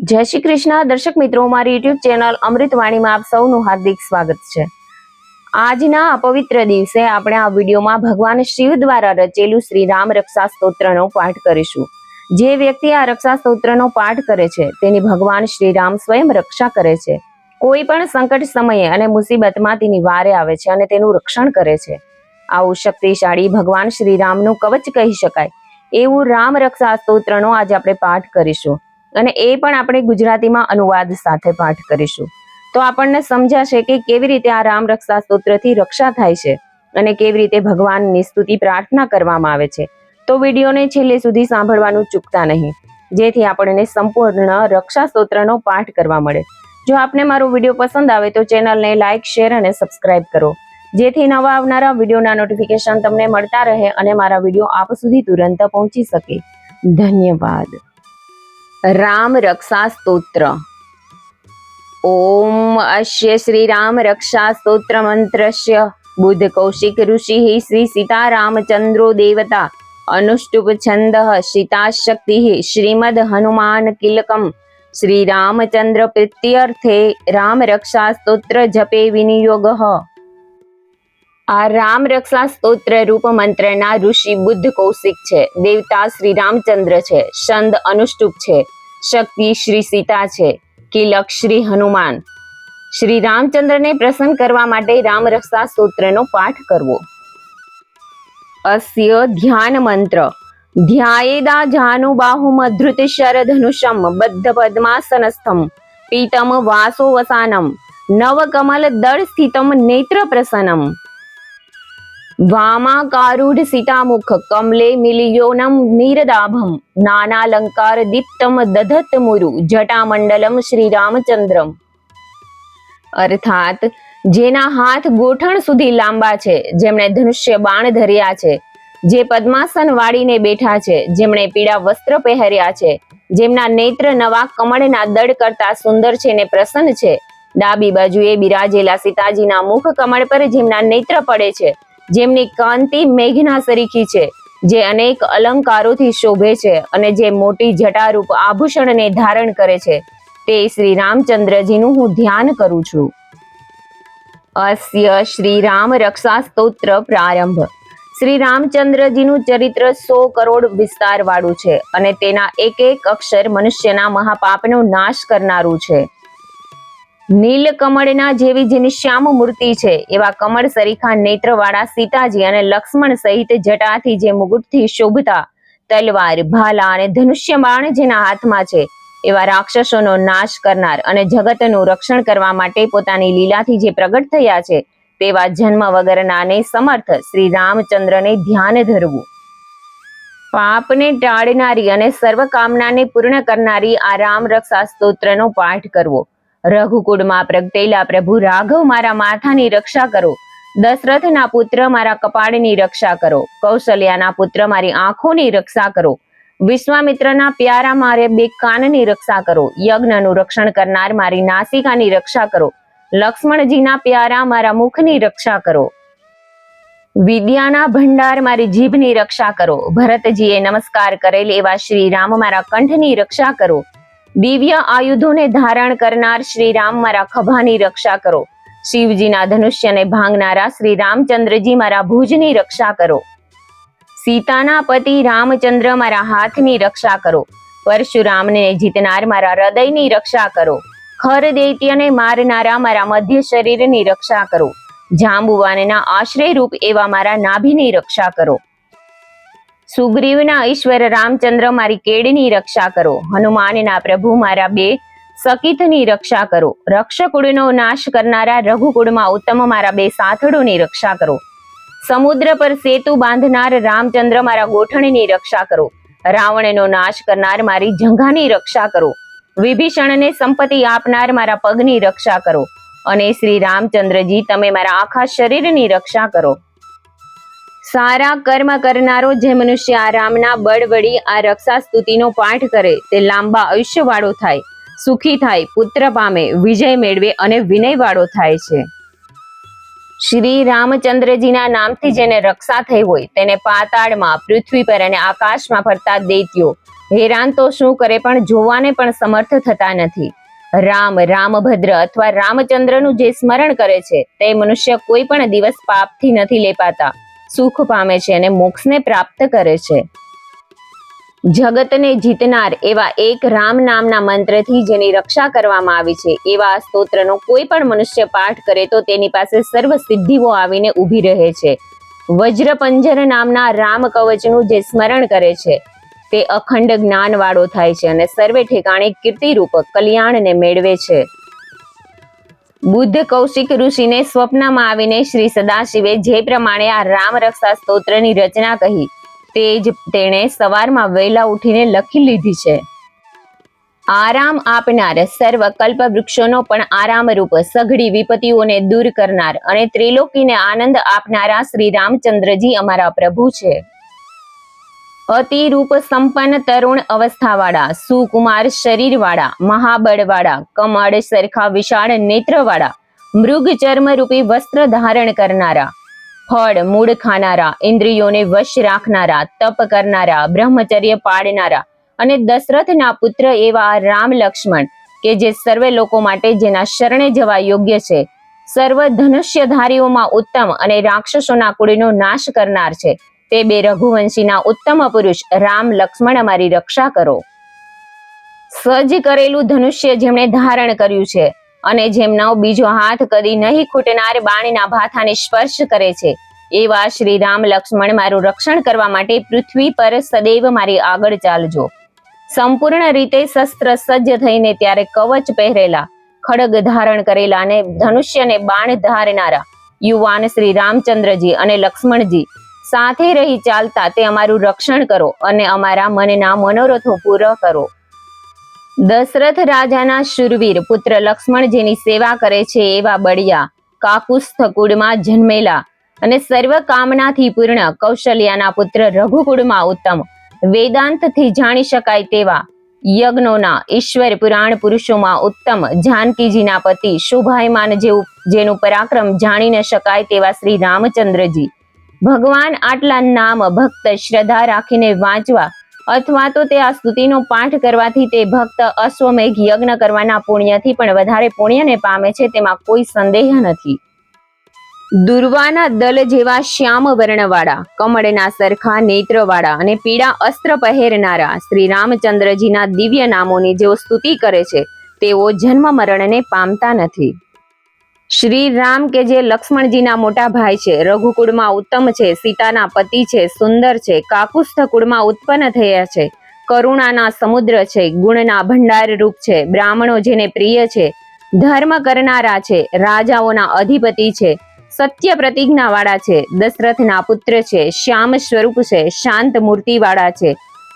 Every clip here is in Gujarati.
જય શ્રી કૃષ્ણ દર્શક મિત્રો, મારી યુટ્યુબ ચેનલ અમૃતવાણીમાં આપ સૌનું હાર્દિક સ્વાગત છે। આજના આ પવિત્ર દિવસે આપણે આ વિડીયોમાં ભગવાન શિવ દ્વારા રચેલું શ્રી રામ રક્ષા સ્તોત્રનો પાઠ કરીશું। જે વ્યક્તિ આ રક્ષા સ્તોત્રનો પાઠ કરે છે તેની ભગવાન શ્રી રામ સ્વયં રક્ષા કરે છે। કોઈ પણ સંકટ સમયે અને મુસીબતમાં તેની વારે આવે છે અને તેનું રક્ષણ કરે છે। આવું શક્તિશાળી ભગવાન શ્રી રામનું કવચ કહી શકાય એવું રામ રક્ષા સ્તોત્રનો આજે આપણે પાઠ કરીશું અને એ પણ આપણે ગુજરાતીમાં અનુવાદ સાથે પાઠ કરીશું। તો આપણને સમજાશે કે કેવી રીતે આ રામ રક્ષા સ્તોત્રથી રક્ષા થાય છે અને કેવી રીતે ભગવાનની સ્તુતિ પ્રાર્થના કરવામાં આવે છે। તો વિડીયોને છેલ્લે સુધી સાંભળવાનું ચૂકતા નહીં, જેથી આપણને સંપૂર્ણ રક્ષા સ્તોત્રનો પાઠ કરવા મળે। જો આપને મારો વિડીયો પસંદ આવે તો ચેનલને લાઇક, શેર અને સબસ્ક્રાઇબ કરો, જેથી નવા આવનારા વિડીયોના નોટિફિકેશન તમને મળતા રહે અને મારા વિડીયો આપ સુધી તુરંત પહોંચી શકે। ધન્યવાદ। राम रक्षा स्तोत्र। ओम अस्य श्री राम रक्षा स्तोत्र मंत्रस्य बुध कौशिक ऋषि श्री सीता रामचंद्रो देवता अनुष्टुप छंद सीता शक्ति श्रीमद हनुमान किलकम श्री रामचंद्र प्रीत्यर्थे राम रक्षा स्तोत्र जपे विनियोगः। आ राम रक्षा स्तोत्र रूप मंत्रना ऋषि बुद्ध कौशिक छे, देवता श्री रामचंद्र छे, छंद अनुष्टुप छे, शक्ति श्री सीता छे, किलक श्री हनुमान। श्री रामचंद्र ने प्रसन्न करवा माटे राम रक्षा स्तोत्रनो पाठ करवो। अस्य ध्यान मंत्र। ध्यायेदा जानुबाहुमधृत शरधनुषं बद्ध पद्मासनस्थं पीतम वासोवसानं नवकमल दल स्थितं नेत्र प्रसन्नम् वामाकारूढ़ सीतामुख कमले मिलियोनम नीरदाभम नानालंकार दीप्तम दधत मुरु जटामंडलम श्री रामचंद्रम। अर्थात जेना हाथ गोठण सुधी लांबा छे, जेमणे धनुष्य बाण धर्या छे, जे पद्मासन वाळीने बेठा छे, जेमणे पीड़ा वस्त्र पहेर्या छे, जेमना नेत्र नवा कमळना दड़ करता सुंदर छे ने प्रसन्न छे। डाबी बाजुए बिराजेला सीताजीना मुख कमळ पर जेमना नेत्र पड़े छे, જેમની કાંતિ મેઘના સરીખી છે, જે અનેક અલંકારોથી શોભે છે અને જે મોટી જટારૂપ આભૂષણને ધારણ કરે છે, તે શ્રી રામચંદ્રજીનું હું ધ્યાન કરું છું। અસ્ય શ્રી રામ રક્ષા સ્તોત્ર પ્રારંભ। શ્રી રામચંદ્રજીનું ચરિત્ર 100 કરોડ વિસ્તાર વાળું છે અને તેના એક એક અક્ષર મનુષ્યના મહાપાપનો નાશ કરનારું છે। નીલ કમળના જેવી જેની શ્યામ મૂર્તિ છે એવા કમળ સરીખા નેત્રવાળા સીતાજી અને લક્ષ્મણ સહિત જટાથી જે મુગુટથી શોભતા તલવાર, ભાલા અને ધનુષ્ય બાણ જેના હાથમાં છે એવા રાક્ષસોનો નાશ કરનાર અને જગતનું રક્ષણ કરવા માટે પોતાની લીલાથી જે પ્રગટ થયા છે તેવા જન્મ વગરનાને સમર્થ શ્રી રામચંદ્રને ધ્યાન ધરવું। પાપને ટાળનારી અને સર્વ કામનાને પૂર્ણ કરનારી આ રામ રક્ષા સ્તોત્રનો પાઠ કરવો। રઘુકુળમાં પ્રગટેલા પ્રભુ રાઘવ મારા માથાની રક્ષા કરો, દશરથના પુત્ર મારા કપાળની રક્ષા કરો, કૌશલ્યાના પુત્ર મારી આંખોની રક્ષા કરો, વિશ્વામિત્રના પ્યારા મારે બે કાનની રક્ષા કરો, યજ્ઞનું રક્ષણ કરનાર મારી નાસિકાની રક્ષા કરો, લક્ષ્મણજીના પ્યારા મારા મુખની રક્ષા કરો, વિદ્યાના ભંડાર મારી જીભની રક્ષા કરો, ભરતજીએ નમસ્કાર કરેલ એવા શ્રી રામ મારા કંઠની રક્ષા કરો, દિવ્ય આયુધોને ધારણ કરનાર શ્રી રામ મારા ખભાની રક્ષા કરો, શિવજીના ધનુષ્યને ભાંગનારા શ્રી રામચંદ્રજી મારા ભુજની રક્ષા કરો, સીતાના પતિ રામચંદ્ર મારા હાથની રક્ષા કરો, પરશુરામને જીતનાર મારા હૃદયની રક્ષા કરો, ખર દૈત્યને મારનારા મારા મધ્ય શરીરની રક્ષા કરો, જાંબુવાનના આશ્રય રૂપ એવા મારા નાભીની રક્ષા કરો, સુગ્રીવના ઈશ્વર રામચંદ્ર મારી કેડની રક્ષા કરો, હનુમાનના પ્રભુ મારા બે સકીથની રક્ષા કરો, રક્ષકુળનો નાશ કરનારા રઘુકુળમાં ઉત્તમ મારા બે સાથળોની રક્ષા કરો, સમુદ્ર પર સેતુ બાંધનાર રામચંદ્ર મારા ગોઠણની રક્ષા કરો, રાવણનો નાશ કરનાર મારી જંઘાની રક્ષા કરો, વિભીષણને સંપત્તિ આપનાર મારા પગની રક્ષા કરો અને શ્રી રામચંદ્રજી તમે મારા આખા શરીરની રક્ષા કરો। સારા કર્મ કરનારો જે મનુષ્ય આ રામના બળ વળી આ રક્ષા સ્તુતિનો પાઠ કરે તે લાંબા આયુષ્ય વાળો થાય, સુખી થાય, પુત્ર પામે, વિજય મેળવે અને વિનય વાળો થાય છે। શ્રી રામચંદ્રજીના નામથી જેને રક્ષા થઈ હોય તેને પાતાળમાં, પૃથ્વી પર અને આકાશમાં ફરતા દૈત્યો, હેરાન તો શું કરે પણ જોવાને પણ સમર્થ થતા નથી. રામ, રામભદ્ર અથવા રામચંદ્રનું જે સ્મરણ કરે છે તે મનુષ્ય કોઈ પણ દિવસ પાપથી નથી લેપાતા, સુખ પામે છે અને મોક્ષને પ્રાપ્ત કરે છે. જગતને જીતનાર એવા એક રામ નામના મંત્રથી જેની રક્ષા કરવામાં આવી છે એવા આ સ્તોત્રનો કોઈ પણ મનુષ્ય પાઠ કરે તો તેની પાસે સર્વ સિદ્ધિઓ આવીને ઊભી રહે છે. વજ્રપંજર નામના રામ કવચનું જે સ્મરણ કરે છે તે અખંડ જ્ઞાન વાળો થાય છે અને સર્વે ઠેકાણે કીર્તિરૂપ કલ્યાણને મેળવે છે. બુદ્ધ કૌશિક ઋષિને સ્વપ્નમાં આવીને શ્રી સદાશિવે જે પ્રમાણે આ રામ રક્ષા સ્તોત્રની રચના કહી તે જ તેણે સવારમાં વહેલા ઉઠીને લખી લીધી છે. આરામ આપનાર, સર્વ કલ્પ વૃક્ષોનો પણ આરામરૂપ, સઘળી વિપત્તિઓને દૂર કરનાર અને ત્રિલોકીને આનંદ આપનારા શ્રી રામચંદ્રજી અમારા પ્રભુ છે. અતિરૂપ સંપન્ન તરુણ અવસ્થાવાળા, સુકુમાર શરીરવાળા, મહાબળવાળા, કમળ સરખા વિશાળ નેત્રવાળા, મૃગ ચર્મરૂપી વસ્ત્ર ધારણ કરનારા, ફળ મૂળ ખાનારા, ઇન્દ્રિયોને વશ રાખનારા, તપ કરનારા, બ્રહ્મચર્ય પાળનારા અને દશરથના પુત્ર એવા રામ લક્ષ્મણ કે જે સર્વે લોકો માટે જેના શરણે જવા યોગ્ય છે, સર્વ ધનુષ્યધારીઓમાં ઉત્તમ અને રાક્ષસોના કુળનો નાશ કરનાર છે તે બે રઘુવંશીના ઉત્તમ પુરુષ રામ લક્ષ્મણ અમારી રક્ષા કરો. સજ્જ કરેલું ધનુષ્ય જેમણે ધારણ કર્યું છે અને જેમનો બીજો હાથ કદી નહીં ખૂટનાર બાણના ભાથાને સ્પર્શ કરે છે એવા શ્રી રામ લક્ષ્મણ મારું રક્ષણ કરવા માટે પૃથ્વી પર સદૈવ મારી આગળ ચાલજો. સંપૂર્ણ રીતે શસ્ત્ર સજ્જ થઈને ત્યારે કવચ પહેરેલા, ખડગ ધારણ કરેલા અને ધનુષ્યને બાણ ધારનારા યુવાન શ્રી રામચંદ્રજી અને લક્ષ્મણજી સાથે રહી ચાલતા તે અમારું રક્ષણ કરો અને અમારા મનના મનોરથો પૂરા કરો. દશરથ રાજાના શૂરવીર પુત્ર લક્ષ્મણ જેની સેવા કરે છે એવા બળિયા, કાકુસ્થ કુળમાં જન્મેલા અને સર્વ કામનાથી પૂર્ણ કૌશલ્યાના પુત્ર રઘુકુળમાં ઉત્તમ, વેદાંતથી જાણી શકાય તેવા યજ્ઞોના ઈશ્વર પુરાણ પુરુષોમાં ઉત્તમ, જાનકીજીના પતિ, શોભાયમાન જેનું પરાક્રમ જાણી ન શકાય તેવા શ્રી રામચંદ્રજી. ભગવાન આટલા નામ ભક્ત શ્રદ્ધા રાખીને વાંચવા અથવા તો તે આ સ્તુતિનો પાઠ કરવાથી તે ભક્ત અશ્વમેઘ યજ્ઞ કરવાના પુણ્યથી પણ વધારે પુણ્યને પામે છે તેમાં કોઈ સંદેહ નથી. દુર્વાના દલ જેવા શ્યામ વર્ણવાળા, કમળના સરખા નેત્રવાળા અને પીળા અસ્ત્ર પહેરનારા શ્રી રામચંદ્રજીના દિવ્ય નામોની જેઓ સ્તુતિ કરે છે તેઓ જન્મ મરણને પામતા નથી. શ્રી રામ કે જે લક્ષ્મણજીના મોટા ભાઈ છે, રઘુકુળમાં ઉત્તમ છે, સીતાના પતિ છે, સુંદર છે, કાકુસ્થ કુળમાં ઉત્પન્ન થયા છે, કરુણાના સમુદ્ર છે, ગુણના ભંડાર રૂપ છે, બ્રાહ્મણો જેને પ્રિય છે, ધર્મ કરનારા છે, રાજાઓના અધિપતિ છે, સત્ય પ્રતિજ્ઞા વાળા છે, દશરથના પુત્ર છે, શ્યામ સ્વરૂપ છે, શાંત મૂર્તિ વાળા છે,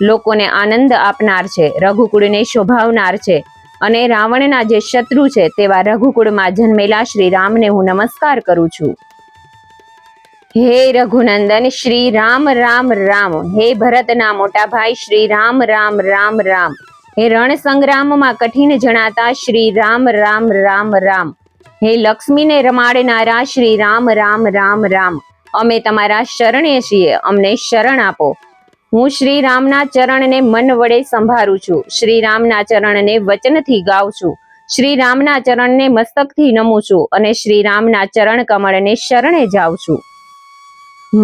લોકોને આનંદ આપનાર છે, રઘુકુળને શોભાવનાર છે અને રાવણના જે શત્રુ છે તેવા રઘુકુળમાં જન્મેલા શ્રી રામને હું નમસ્કાર કરું છું. હે રઘુનંદન શ્રી રામ રામ રામ, હે ભરતના મોટા ભાઈ શ્રી રામ રામ રામ રામ, હે રણ સંગ્રામમાં કઠિન જણાતા શ્રી રામ રામ રામ રામ, હે લક્ષ્મીને રમાડનારા શ્રી રામ રામ રામ રામ, અમે તમારા શરણે છીએ, અમને શરણ આપો. હું શ્રી રામના ચરણને મન વડે સંભાળું છું, શ્રી રામના ચરણને વચનથી ગાઉં છું, શ્રી રામના ચરણને મસ્તકથી નમું છું અને શ્રી રામના ચરણ કમળને શરણે જાઉં છું.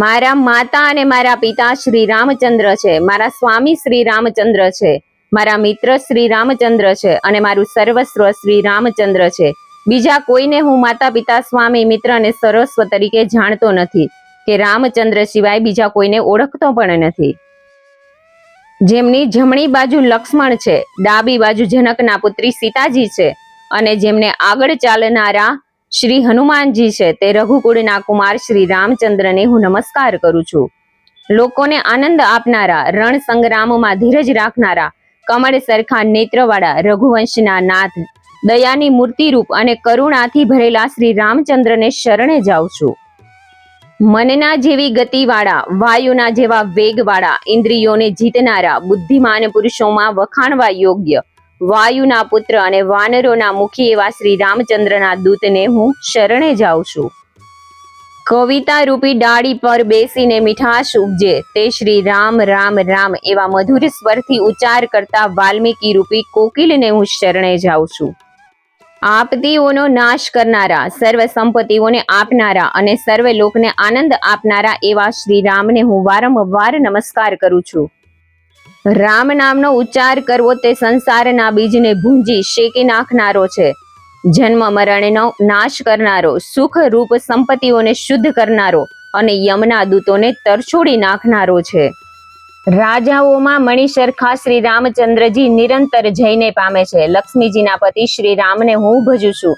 મારા માતા અને મારા પિતા શ્રી રામચંદ્ર છે, મારા સ્વામી શ્રી રામચંદ્ર છે, મારા મિત્ર શ્રી રામચંદ્ર છે અને મારું સર્વસ્વ શ્રી રામચંદ્ર છે. બીજા કોઈને હું માતા પિતા સ્વામી મિત્ર અને સર્વસ્વ તરીકે જાણતો નથી કે રામચંદ્ર સિવાય બીજા કોઈને ઓળખતો પણ નથી. જેમની જમણી બાજુ લક્ષ્મણ છે, ડાબી બાજુ જનકના પુત્રી સીતાજી છે અને જેમને આગળ ચાલનારા શ્રી હનુમાનજી છે તે રઘુકુળના કુમાર શ્રી રામચંદ્રને હું નમસ્કાર કરું છું. લોકોને આનંદ આપનારા, રણ સંગ્રામમાં ધીરજ રાખનારા, કમળ સરખા નેત્રવાળા, રઘુવંશના નાથ, દયાની મૂર્તિરૂપ અને કરુણાથી ભરેલા શ્રી રામચંદ્રને શરણે જાઉં છું. મનના જેવી ગતિવાળા, વાયુના જેવા વેગવાળા, ઇન્દ્રિયોને જીતનારા, બુદ્ધિમાન પુરુષોમાં વખાણવા યોગ્ય, વાયુના પુત્ર અને વાનરોના મુખી એવા શ્રી રામચંદ્રના દૂતને હું શરણે જાઉં છું. કવિતા રૂપી ડાળી પર બેસીને મીઠાશ ઉપજે તે શ્રી રામ રામ રામ એવા મધુર સ્વરથી ઉચ્ચાર કરતા વાલ્મીકી રૂપી કોકિલને હું શરણે જાઉં છું. આપત્તિઓનો નાશ કરનારા, સર્વ સંપત્તિઓને આપનારા અને સર્વ લોકને આનંદ આપનારા એવા શ્રી રામને હું વારંવાર નમસ્કાર કરું છું. રામ નામનો ઉચ્ચાર કરવો તે સંસારના બીજને ભૂંજી શેકી નાખનારો છે. જન્મ મરણનો નાશ કરનારો, સુખ રૂપ સંપત્તિઓને શુદ્ધ કરનારો અને યમના દૂતોને તરછોડી નાખનારો છે. રાજાઓમાં મણિસરખા શ્રી રામચંદ્રજી નિરંતર જઈને પામે છે. લક્ષ્મીજીના પતિ શ્રી રામને હું ભજું છું.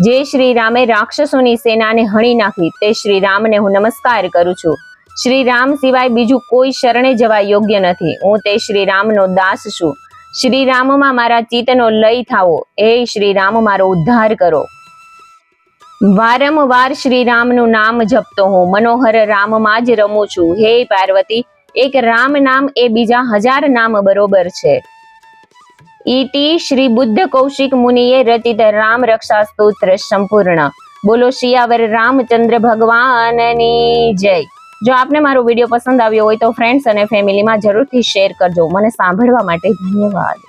જે શ્રી રામે રાક્ષસોની સેનાને હણી નાખી તે શ્રી રામને હું નમસ્કાર કરું છું. શ્રી રામ સિવાય બીજું કોઈ શરણે જવા યોગ્ય નથી. હું તે શ્રી રામનો દાસ છું. શ્રી રામમાં મારા ચિત્તનો લય થાવો. હે શ્રી રામ મારો ઉદ્ધાર કરો. વારંવાર શ્રી રામનું નામ જપતો હું મનોહર રામમાં જ રમું છું. હે પાર્વતી, એક રામ નામ એ બીજા 1000 નામ બરોબર છે. ઇતિ શ્રી બુદ્ધ કૌશિક મુનિએ રચિત રામ રક્ષા સ્તોત્ર સંપૂર્ણ. બોલો શિયાવર રામચંદ્ર ભગવાનની જય. જો આપને મારો વિડીયો પસંદ આવ્યો હોય તો ફ્રેન્ડ્સ અને ફેમિલીમાં જરૂરથી શેર કરજો. મને સાંભળવા માટે ધન્યવાદ.